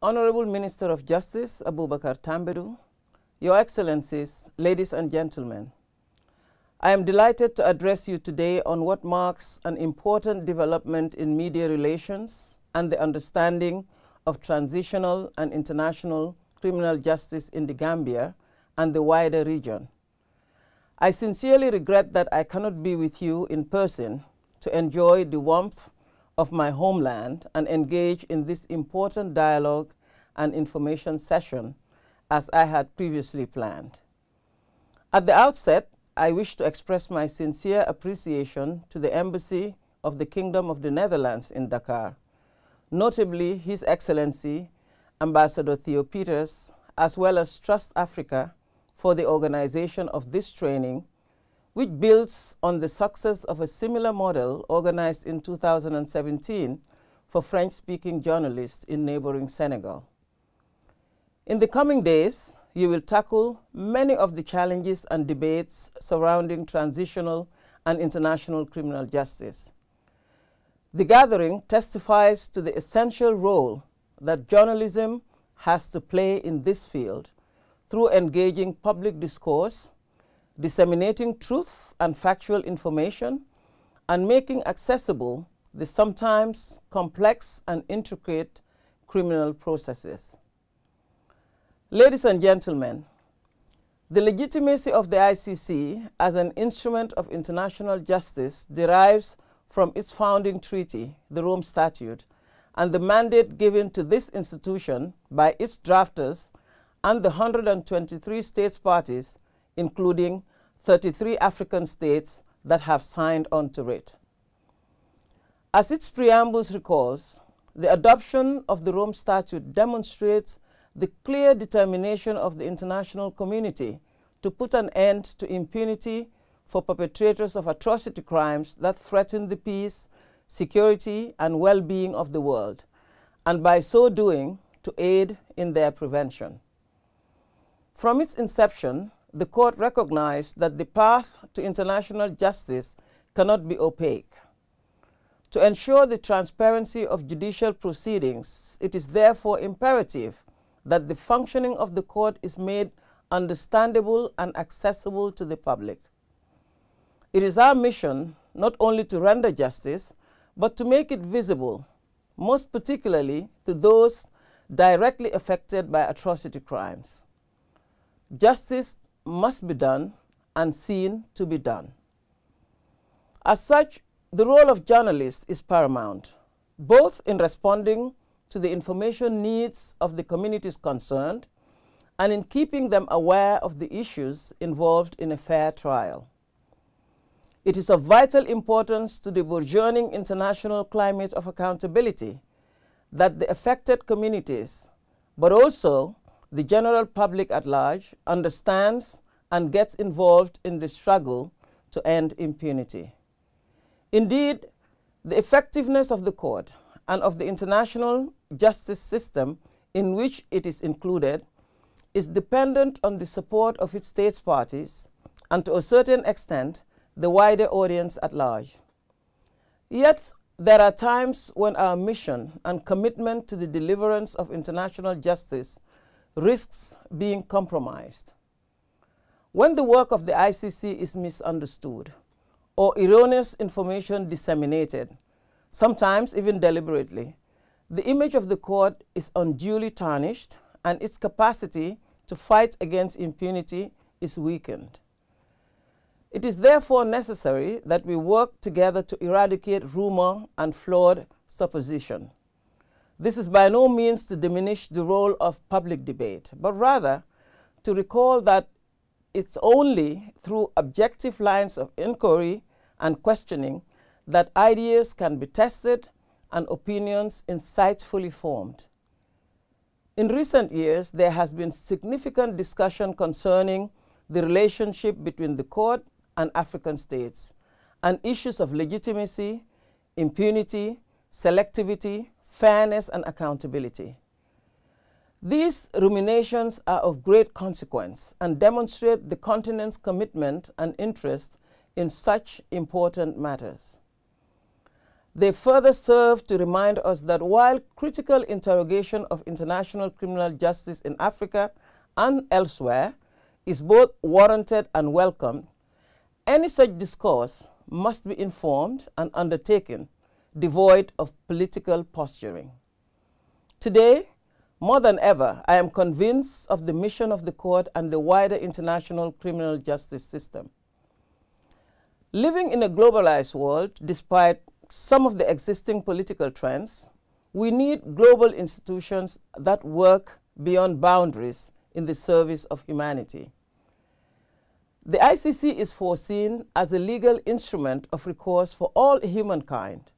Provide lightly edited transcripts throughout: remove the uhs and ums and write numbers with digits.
Honorable Minister of Justice, Abubakar Tambedu, Your Excellencies, ladies and gentlemen, I am delighted to address you today on what marks an important development in media relations and the understanding of transitional and international criminal justice in the Gambia and the wider region. I sincerely regret that I cannot be with you in person to enjoy the warmth of my homeland and engage in this important dialogue and information session as I had previously planned. At the outset, I wish to express my sincere appreciation to the Embassy of the Kingdom of the Netherlands in Dakar, notably His Excellency Ambassador Theo Peters, as well as TrustAfrica for the organization of this training, which builds on the success of a similar model organized in 2017 for French-speaking journalists in neighboring Senegal. In the coming days, you will tackle many of the challenges and debates surrounding transitional and international criminal justice. The gathering testifies to the essential role that journalism has to play in this field through engaging public discourse, disseminating truth and factual information, and making accessible the sometimes complex and intricate criminal processes. Ladies and gentlemen, the legitimacy of the ICC as an instrument of international justice derives from its founding treaty, the Rome Statute, and the mandate given to this institution by its drafters and the 123 states parties, including 33 African states that have signed on to it. As its preambles recalls, the adoption of the Rome Statute demonstrates the clear determination of the international community to put an end to impunity for perpetrators of atrocity crimes that threaten the peace, security, and well-being of the world, and by so doing, to aid in their prevention. From its inception, the court recognized that the path to international justice cannot be opaque. To ensure the transparency of judicial proceedings, it is therefore imperative that the functioning of the court is made understandable and accessible to the public. It is our mission not only to render justice, but to make it visible, most particularly to those directly affected by atrocity crimes. Justice must be done and seen to be done. As such, the role of journalists is paramount, both in responding to the information needs of the communities concerned and in keeping them aware of the issues involved in a fair trial. It is of vital importance to the burgeoning international climate of accountability that the affected communities, but also the general public at large, understands and gets involved in the struggle to end impunity. Indeed, the effectiveness of the court and of the international justice system in which it is included is dependent on the support of its states parties and, to a certain extent, the wider audience at large. Yet, there are times when our mission and commitment to the deliverance of international justice risks being compromised. When the work of the ICC is misunderstood or erroneous information disseminated, sometimes even deliberately, the image of the court is unduly tarnished and its capacity to fight against impunity is weakened. It is therefore necessary that we work together to eradicate rumor and flawed supposition. This is by no means to diminish the role of public debate, but rather to recall that it's only through objective lines of inquiry and questioning that ideas can be tested and opinions insightfully formed. In recent years, there has been significant discussion concerning the relationship between the court and African states, and issues of legitimacy, impunity, selectivity, fairness, and accountability. These ruminations are of great consequence and demonstrate the continent's commitment and interest in such important matters. They further serve to remind us that while critical interrogation of international criminal justice in Africa and elsewhere is both warranted and welcomed, any such discourse must be informed and undertaken, devoid of political posturing. Today, more than ever, I am convinced of the mission of the court and the wider international criminal justice system. Living in a globalized world, despite some of the existing political trends, we need global institutions that work beyond boundaries in the service of humanity. The ICC is foreseen as a legal instrument of recourse for all humankind.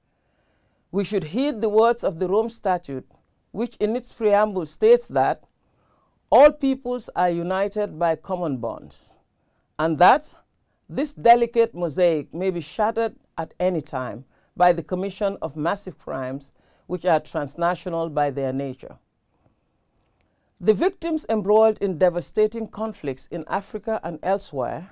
We should heed the words of the Rome Statute, which in its preamble states that all peoples are united by common bonds, and that this delicate mosaic may be shattered at any time by the commission of massive crimes which are transnational by their nature. The victims embroiled in devastating conflicts in Africa and elsewhere,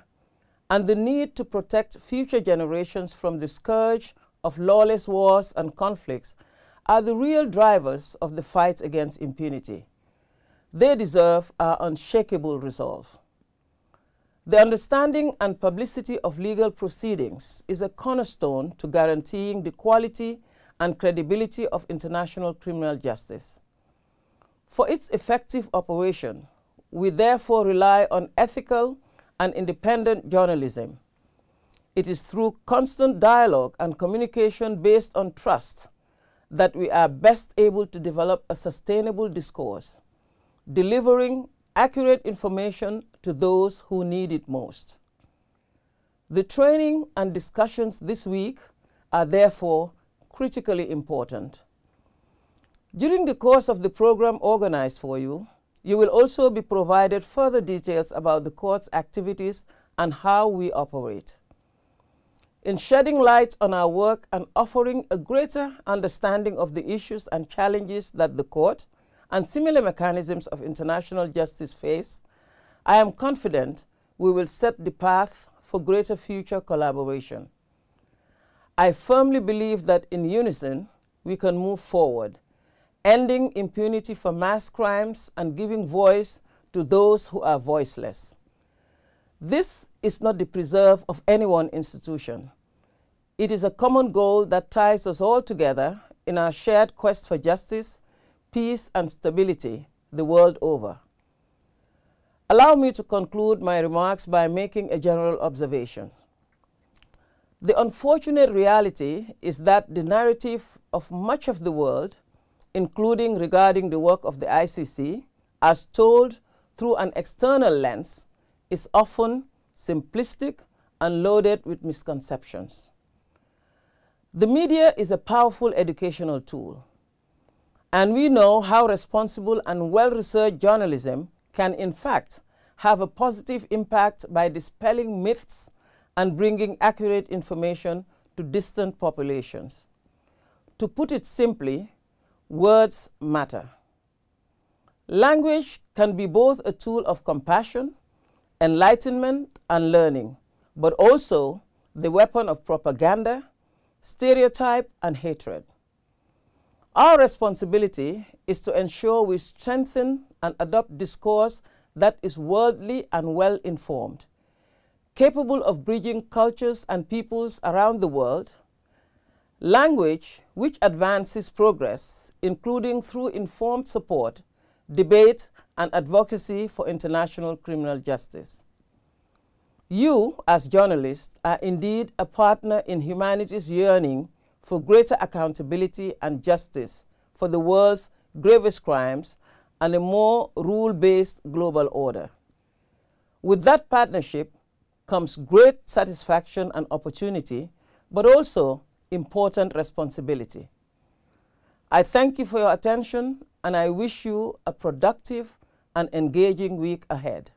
and the need to protect future generations from the scourge of lawless wars and conflicts are the real drivers of the fight against impunity. They deserve our unshakable resolve. The understanding and publicity of legal proceedings is a cornerstone to guaranteeing the quality and credibility of international criminal justice. For its effective operation, we therefore rely on ethical and independent journalism. It is through constant dialogue and communication based on trust that we are best able to develop a sustainable discourse, delivering accurate information to those who need it most. The training and discussions this week are therefore critically important. During the course of the program organized for you, you will also be provided further details about the court's activities and how we operate. In shedding light on our work and offering a greater understanding of the issues and challenges that the court and similar mechanisms of international justice face, I am confident we will set the path for greater future collaboration. I firmly believe that in unison, we can move forward, ending impunity for mass crimes and giving voice to those who are voiceless. This is not the preserve of any one institution. It is a common goal that ties us all together in our shared quest for justice, peace, and stability the world over. Allow me to conclude my remarks by making a general observation. The unfortunate reality is that the narrative of much of the world, including regarding the work of the ICC, as told through an external lens, is often simplistic and loaded with misconceptions. The media is a powerful educational tool, and we know how responsible and well-researched journalism can in fact have a positive impact by dispelling myths and bringing accurate information to distant populations. To put it simply, words matter. Language can be both a tool of compassion, enlightenment, and learning, but also the weapon of propaganda, stereotype, and hatred. Our responsibility is to ensure we strengthen and adopt discourse that is worldly and well-informed, capable of bridging cultures and peoples around the world, language which advances progress, including through informed support, debate, and advocacy for international criminal justice. You, as journalists, are indeed a partner in humanity's yearning for greater accountability and justice for the world's gravest crimes and a more rule-based global order. With that partnership comes great satisfaction and opportunity, but also important responsibility. I thank you for your attention, and I wish you a productive and engaging week ahead.